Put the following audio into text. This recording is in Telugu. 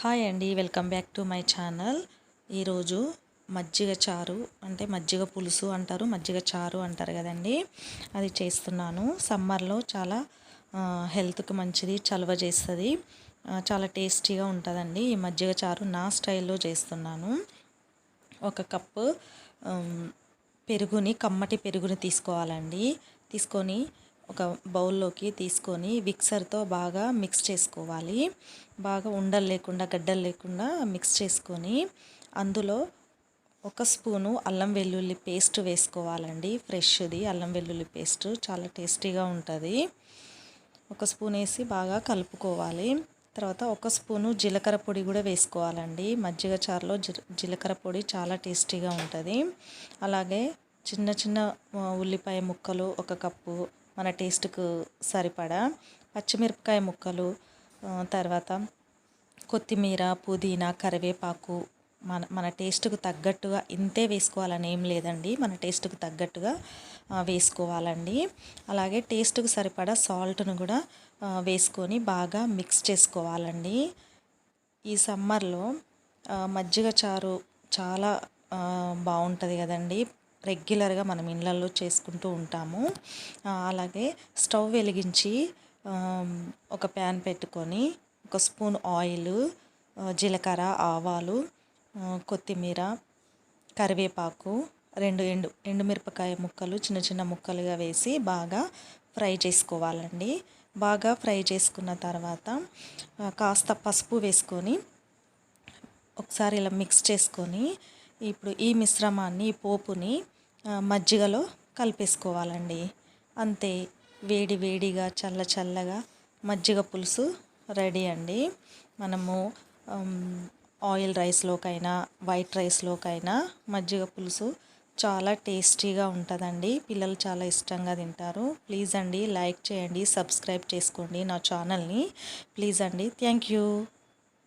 హాయ్ అండి, welcome back to my channel. ఈరోజు మజ్జిగ చారు అంటే మజ్జిగ పులుసు అంటారు, మజ్జిగ చారు అంటారు కదండి. అది చేస్తున్నాను. సమ్మర్లో చాలా హెల్త్కి మంచిది, చలవ చేస్తుంది, చాలా టేస్టీగా ఉంటుందండి. ఈ మజ్జిగ చారు నా స్టైల్లో చేస్తున్నాను. ఒక కప్పు పెరుగుని, కమ్మటి పెరుగుని తీసుకోవాలండి. తీసుకొని ఒక బౌల్లోకి తీసుకొని మిక్సర్తో బాగా మిక్స్ చేసుకోవాలి. బాగా ఉండలు లేకుండా, గడ్డలు లేకుండా మిక్స్ చేసుకొని అందులో ఒక స్పూను అల్లం వెల్లుల్లి పేస్ట్ వేసుకోవాలండి. ఫ్రెష్ది అల్లం వెల్లుల్లి పేస్ట్ చాలా టేస్టీగా ఉంటుంది. ఒక స్పూన్ వేసి బాగా కలుపుకోవాలి. తర్వాత ఒక స్పూను జీలకర్ర పొడి కూడా వేసుకోవాలండి. మజ్జిగ చారులో జీలకర్ర పొడి చాలా టేస్టీగా ఉంటుంది. అలాగే చిన్న చిన్న ఉల్లిపాయ ముక్కలు ఒక కప్పు, మన టేస్ట్కు సరిపడా పచ్చిమిరపకాయ ముక్కలు, తర్వాత కొత్తిమీర, పుదీనా, కరివేపాకు మన టేస్ట్కు తగ్గట్టుగా ఇంతే వేసుకోవాలని ఏం లేదండి. మన టేస్ట్కు తగ్గట్టుగా వేసుకోవాలండి. అలాగే టేస్ట్కు సరిపడా సాల్ట్ను కూడా వేసుకొని బాగా మిక్స్ చేసుకోవాలండి. ఈ సమ్మర్లో మజ్జిగ చారు చాలా బాగుంటుంది కదండి. రెగ్యులర్గా మనం ఇళ్ళల్లో చేసుకుంటూ ఉంటాము. అలాగే స్టవ్ వెలిగించి ఒక ప్యాన్ పెట్టుకొని ఒక స్పూన్ ఆయిల్, జీలకర్ర, ఆవాలు, కొత్తిమీర, కరివేపాకు, రెండు ఎండుమిరపకాయ ముక్కలు చిన్న చిన్న ముక్కలుగా వేసి బాగా ఫ్రై చేసుకోవాలండి. బాగా ఫ్రై చేసుకున్న తర్వాత కాస్త పసుపు వేసుకొని ఒకసారి ఇలా మిక్స్ చేసుకొని ఇప్పుడు ఈ మిశ్రమాన్ని, ఈ పోపుని మజ్జిగలో కలిపేసుకోవాలండి. అంతే, వేడి వేడిగా చల్ల చల్లగా మజ్జిగ పులుసు రెడీ అండి. మనము ఆయిల్ రైస్లోకైనా వైట్ రైస్లోకైనా మజ్జిగ పులుసు చాలా టేస్టీగా ఉంటుందండి. పిల్లలు చాలా ఇష్టంగా తింటారు. ప్లీజ్ అండి, లైక్ చేయండి, సబ్స్క్రైబ్ చేసుకోండి నా ఛానల్ని. ప్లీజ్ అండి, థ్యాంక్ యూ.